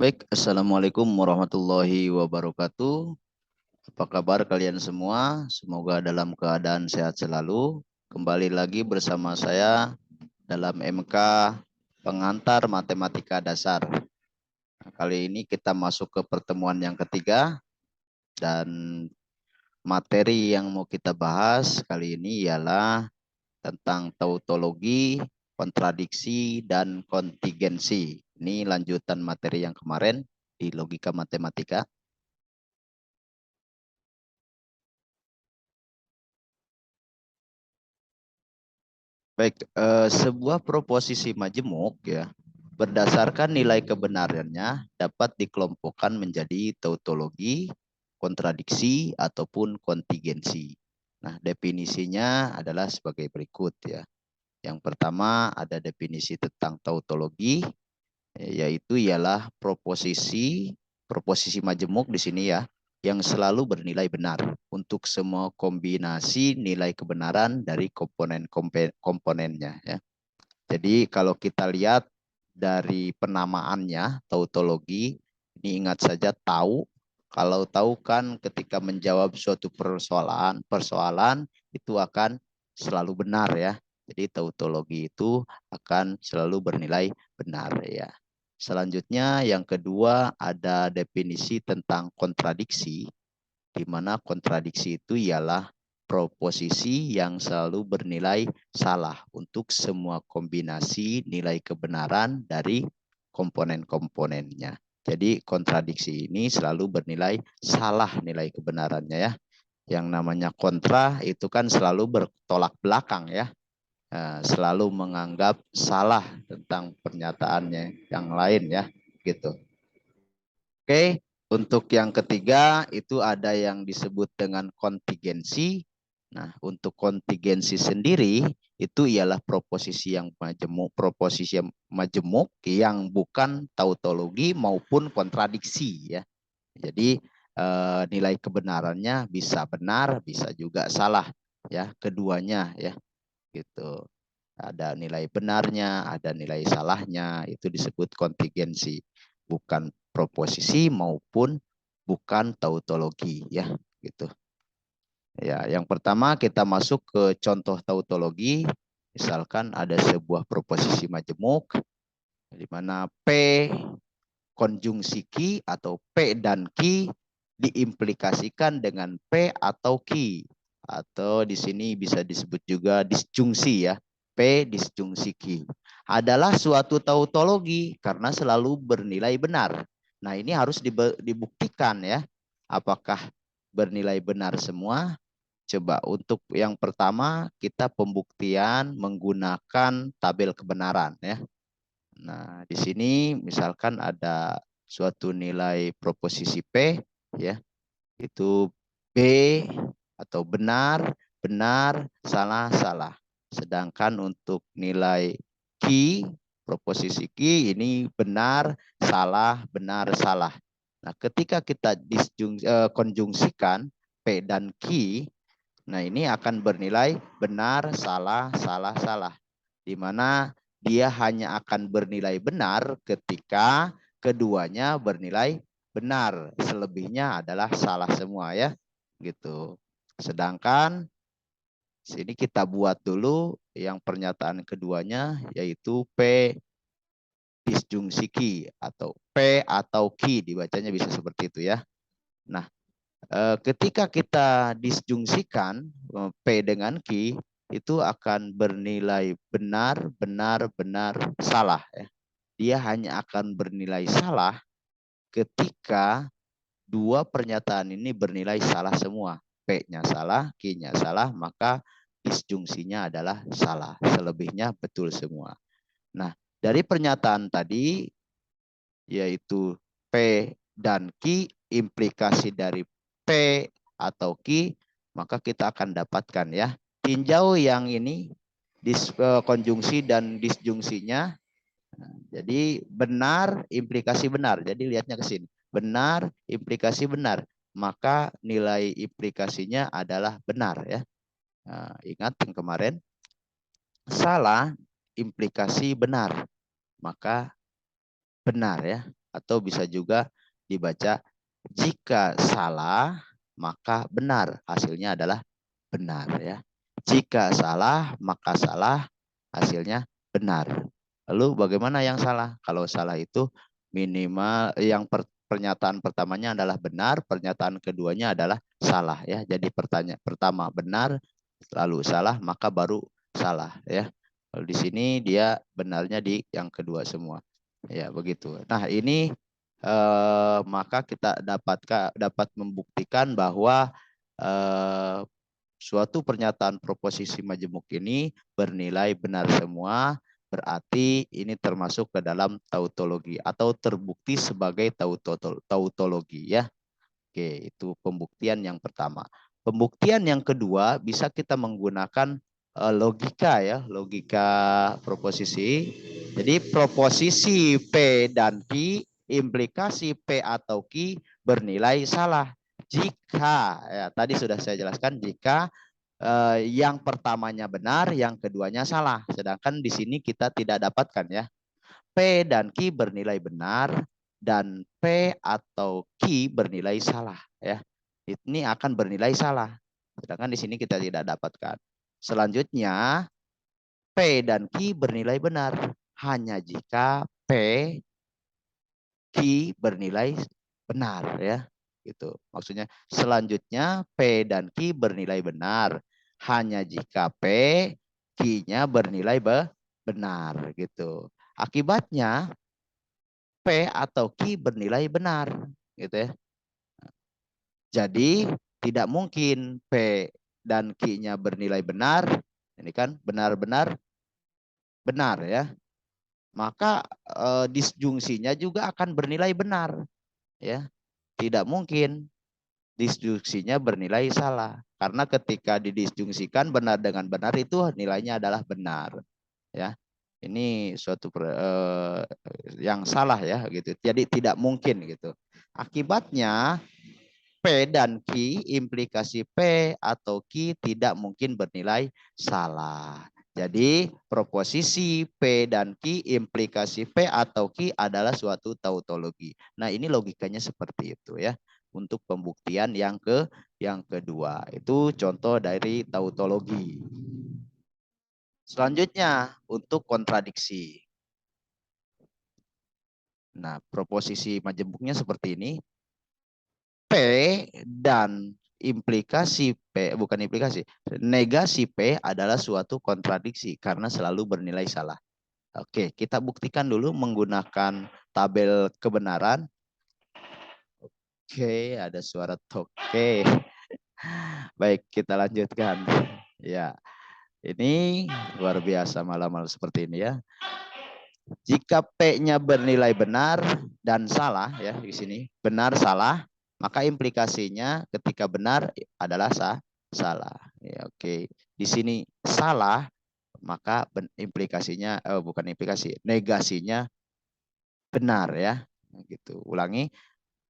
Baik, Assalamualaikum warahmatullahi wabarakatuh. Apa kabar kalian semua? Semoga dalam keadaan sehat selalu. Kembali lagi bersama saya dalam MK Pengantar Matematika Dasar. Nah, kali ini kita masuk ke pertemuan yang ketiga dan materi yang mau kita bahas kali ini ialah tentang tautologi, kontradiksi, dan kontingensi. Ini lanjutan materi yang kemarin di logika matematika. Baik, sebuah proposisi majemuk ya, berdasarkan nilai kebenarannya dapat dikelompokkan menjadi tautologi, kontradiksi, ataupun kontingensi. Nah, definisinya adalah sebagai berikut ya. Yang pertama ada definisi tentang tautologi, yaitu ialah proposisi majemuk di sini ya, yang selalu bernilai benar untuk semua kombinasi nilai kebenaran dari komponennya ya. Jadi kalau kita lihat dari penamaannya tautologi, ini ingat saja tahu. Kalau tahu kan ketika menjawab suatu persoalan itu akan selalu benar ya. Jadi tautologi itu akan selalu bernilai benar ya. Selanjutnya yang kedua ada definisi tentang kontradiksi, di mana kontradiksi itu ialah proposisi yang selalu bernilai salah untuk semua kombinasi nilai kebenaran dari komponen-komponennya. Jadi kontradiksi ini selalu bernilai salah nilai kebenarannya ya. Yang namanya kontra itu kan selalu bertolak belakang ya. Selalu menganggap salah tentang pernyataannya yang lain ya gitu. Oke, untuk yang ketiga itu ada yang disebut dengan kontingensi. Nah, untuk kontingensi sendiri itu ialah proposisi yang majemuk yang bukan tautologi maupun kontradiksi ya. Jadi nilai kebenarannya bisa benar, bisa juga salah ya, keduanya ya gitu. Ada nilai benarnya, ada nilai salahnya, itu disebut kontingensi. Bukan proposisi maupun bukan tautologi ya, gitu. Ya, yang pertama kita masuk ke contoh tautologi. Misalkan ada sebuah proposisi majemuk di mana P konjungsi Q atau P dan Q diimplikasikan dengan P atau Q, atau di sini bisa disebut juga disjungsi ya. P disjungsi Q adalah suatu tautologi karena selalu bernilai benar. Nah, ini harus dibuktikan ya. Apakah bernilai benar semua? Coba untuk yang pertama kita pembuktian menggunakan tabel kebenaran ya. Nah, di sini misalkan ada suatu nilai proposisi P ya, itu B atau benar, benar, salah, salah. Sedangkan untuk nilai Q, proposisi Q ini benar, salah, salah. Nah, ketika kita konjungsikan P dan Q, nah ini akan bernilai benar, salah, salah, salah. Di mana dia hanya akan bernilai benar ketika keduanya bernilai benar. Selebihnya adalah salah semua ya. Gitu. Sedangkan sini kita buat dulu yang pernyataan keduanya yaitu P disjungsi Q atau P atau Q dibacanya bisa seperti itu ya. Nah, ketika kita disjungsikan P dengan Q itu akan bernilai benar, benar, benar, salah ya. Dia hanya akan bernilai salah ketika dua pernyataan ini bernilai salah semua. P-nya salah, Q-nya salah, maka disjungsinya adalah salah. Selebihnya betul semua. Nah, dari pernyataan tadi yaitu P dan Q, implikasi dari P atau Q, maka kita akan dapatkan ya. Tinjau yang ini konjungsi dan disjungsinya. Jadi benar, implikasi benar. Jadi lihatnya ke sini. Benar, implikasi benar. Maka nilai implikasinya adalah benar ya. Nah, ingat yang kemarin. Salah, implikasi benar. Maka benar ya. atau bisa juga dibaca jika salah maka benar, hasilnya adalah benar ya. Jika salah maka salah, hasilnya benar. Lalu bagaimana yang salah? Kalau salah itu minimal yang pernyataan pertamanya adalah benar, pernyataan keduanya adalah salah ya. Jadi pertanyaan pertama benar, lalu salah, maka baru salah ya. Kalau di sini dia benarnya di yang kedua semua. Ya, begitu. Nah, ini maka kita dapat membuktikan bahwa suatu pernyataan proposisi majemuk ini bernilai benar semua, berarti ini termasuk ke dalam tautologi atau terbukti sebagai tautologi ya. Oke, itu pembuktian yang pertama. Pembuktian yang kedua bisa kita menggunakan logika ya, logika proposisi. Jadi proposisi P dan Q, implikasi P atau Q bernilai salah. Jika, ya tadi sudah saya jelaskan, jika yang pertamanya benar, yang keduanya salah. Sedangkan di sini kita tidak dapatkan ya. P dan Q bernilai benar dan P atau Q bernilai salah ya. Ini akan bernilai salah. Sedangkan di sini kita tidak dapatkan. Selanjutnya P dan Q bernilai benar hanya jika P Q bernilai benar ya. Gitu. Maksudnya selanjutnya P dan Q bernilai benar hanya jika P Q-nya bernilai benar gitu. Akibatnya P atau Q bernilai benar gitu ya. Jadi tidak mungkin P dan Q-nya bernilai benar. Ini kan benar-benar benar ya. Maka disjungsinya juga akan bernilai benar ya. Tidak mungkin disjungsinya bernilai salah. Karena ketika didisjungsikan benar dengan benar itu nilainya adalah benar ya. Ini suatu yang salah ya gitu. Jadi tidak mungkin gitu. Akibatnya P dan Q, implikasi P atau Q tidak mungkin bernilai salah. Jadi proposisi P dan Q, implikasi P atau Q adalah suatu tautologi. Nah, ini logikanya seperti itu ya. Untuk pembuktian yang kedua. Itu contoh dari tautologi. Selanjutnya untuk kontradiksi. Nah, proposisi majemuknya seperti ini. P dan implikasi P, bukan implikasi, negasi P adalah suatu kontradiksi karena selalu bernilai salah. Oke, kita buktikan dulu menggunakan tabel kebenaran. Oke, ada suara toke. Baik, kita lanjutkan. Ya, ini luar biasa malam-malam seperti ini ya. Jika P-nya bernilai benar dan salah ya di sini, benar salah, maka implikasinya ketika benar adalah salah. Ya, oke. Di sini salah, maka implikasinya bukan implikasi, negasinya benar ya. Gitu. Ulangi,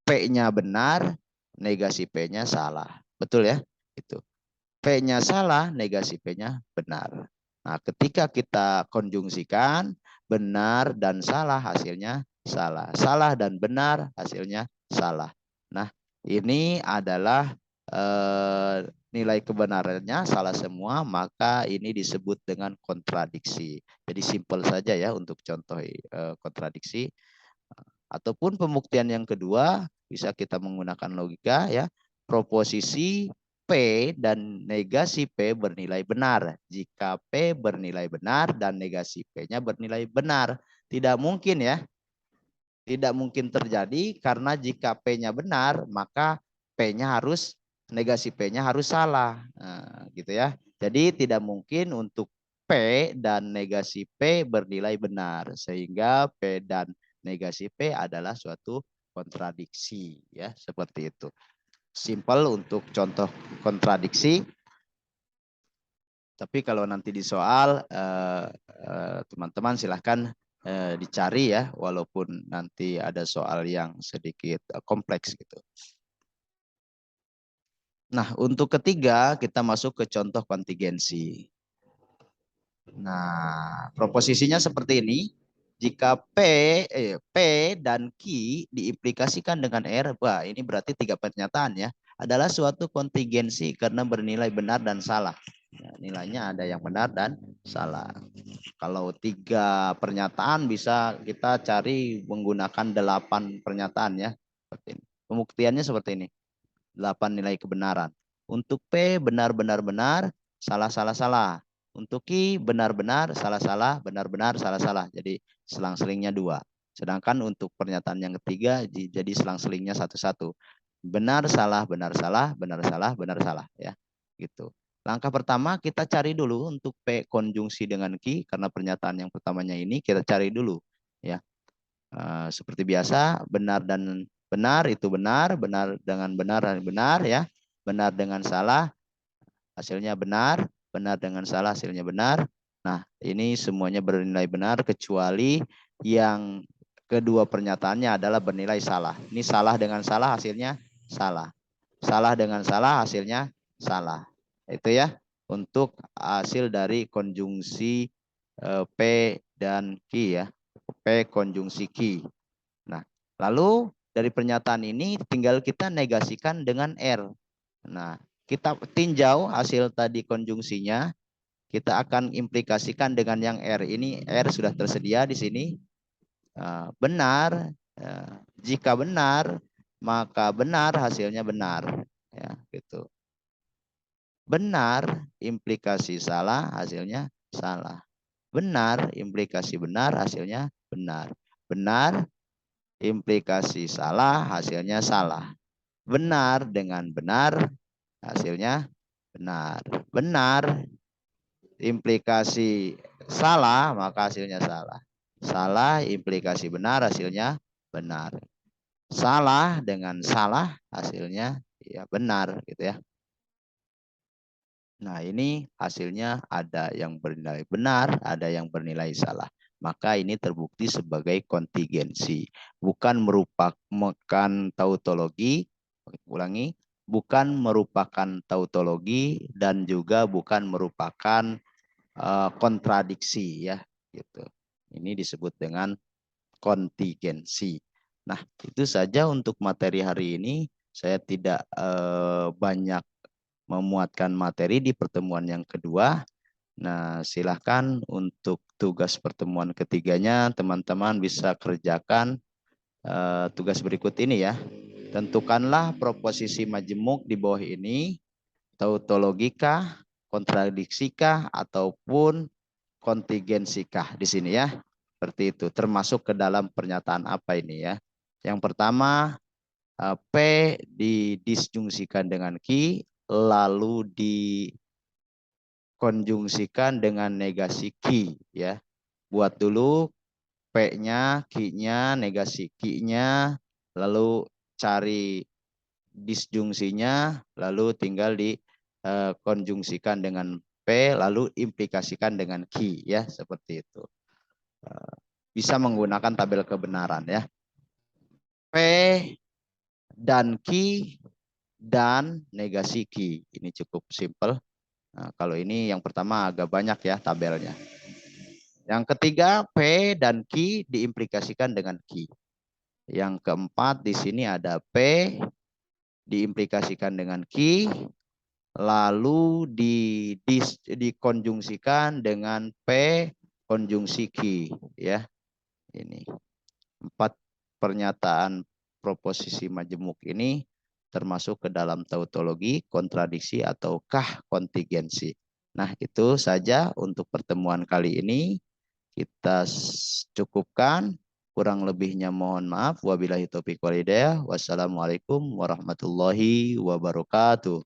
P-nya benar, negasi P-nya salah. Betul ya? Itu. P-nya salah, negasi P-nya benar. Nah, ketika kita konjungsikan, benar dan salah hasilnya salah. Salah dan benar hasilnya salah. Nah, ini adalah nilai kebenarannya salah semua, maka ini disebut dengan kontradiksi. Jadi simpel saja ya untuk contoh kontradiksi. Ataupun pembuktian yang kedua, bisa kita menggunakan logika ya. Proposisi P dan negasi P bernilai benar. Jika P bernilai benar dan negasi P-nya bernilai benar. Tidak mungkin ya. Tidak mungkin terjadi karena jika P-nya benar, maka P-nya harus, negasi P-nya harus salah. Nah, gitu ya. Jadi tidak mungkin untuk P dan negasi P bernilai benar. Sehingga P dan negasi P adalah suatu kontradiksi. Ya, seperti itu. Simpel untuk contoh kontradiksi. Tapi kalau nanti di soal, teman-teman silahkan dicari ya, walaupun nanti ada soal yang sedikit kompleks gitu. Nah, untuk ketiga kita masuk ke contoh kontingensi. Nah, proposisinya seperti ini. Jika P dan Q diimplikasikan dengan R, wah ini berarti tiga pernyataan ya, adalah suatu kontingensi karena bernilai benar dan salah. Ya, nilainya ada yang benar dan salah. Kalau tiga pernyataan bisa kita cari menggunakan 8 pernyataan ya. Pembuktiannya seperti ini. 8 nilai kebenaran. Untuk P benar-benar benar, salah-salah salah. Untuk Q benar-benar salah-salah, benar-benar salah-salah. Jadi selang-selingnya 2. Sedangkan untuk pernyataan yang ketiga jadi selang-selingnya 1-1. Benar salah, benar salah, benar salah, benar salah ya. Gitu. Langkah pertama kita cari dulu untuk P konjungsi dengan Q karena pernyataan yang pertamanya ini kita cari dulu ya. Seperti biasa, benar dan benar itu benar, benar dengan benar dan benar ya. Benar dengan salah hasilnya benar, benar dengan salah hasilnya benar. Nah, ini semuanya bernilai benar kecuali yang kedua pernyataannya adalah bernilai salah. Ini salah dengan salah hasilnya salah. Salah dengan salah hasilnya salah. Itu ya untuk hasil dari konjungsi P dan Q ya. P konjungsi Q. Nah, lalu dari pernyataan ini tinggal kita negasikan dengan R. Nah, kita tinjau hasil tadi konjungsinya, kita akan implikasikan dengan yang R ini. R sudah tersedia di sini. Benar, jika benar, maka benar hasilnya benar. Ya, gitu. Benar, implikasi salah, hasilnya salah. Benar, implikasi benar, hasilnya benar. Benar, implikasi salah, hasilnya salah. Benar dengan benar, hasilnya benar. Benar, implikasi salah, maka hasilnya salah. Salah, implikasi benar, hasilnya benar. Salah dengan salah, hasilnya ya benar gitu ya. Nah, ini hasilnya ada yang bernilai benar, ada yang bernilai salah. Maka ini terbukti sebagai kontingensi. Bukan merupakan tautologi, ulangi, bukan merupakan tautologi dan juga bukan merupakan kontradiksi ya, gitu. Ini disebut dengan kontingensi. Nah, itu saja untuk materi hari ini. Saya tidak banyak memuatkan materi di pertemuan yang kedua. Nah, silahkan untuk tugas pertemuan ketiganya teman-teman bisa kerjakan tugas berikut ini ya. Tentukanlah proposisi majemuk di bawah ini, tautologikah, kontradiksikah, ataupun kontingensikah di sini ya. Seperti itu, termasuk ke dalam pernyataan apa ini ya. Yang pertama, P didisjungsikan dengan Q, lalu dikonjungsikan dengan negasi Q ya. Buat dulu P-nya, Q-nya, negasi Q-nya, lalu cari disjungsinya, lalu tinggal dikonjungsikan dengan P, lalu implikasikan dengan Q ya, seperti itu. Bisa menggunakan tabel kebenaran ya. P dan Q dan negasi Q. Ini cukup simpel. Nah, kalau ini yang pertama agak banyak ya tabelnya. Yang ketiga, P dan Q diimplikasikan dengan Q. Yang keempat, di sini ada P diimplikasikan dengan Q, lalu dikonjungsikan dengan P konjungsi Q. Ya, ini 4 pernyataan proposisi majemuk ini termasuk ke dalam tautologi, kontradiksi, ataukah kontingensi. Nah, itu saja untuk pertemuan kali ini. Kita cukupkan. Kurang lebihnya mohon maaf. Wabillahi taufiq wal hidayah. Wassalamualaikum warahmatullahi wabarakatuh.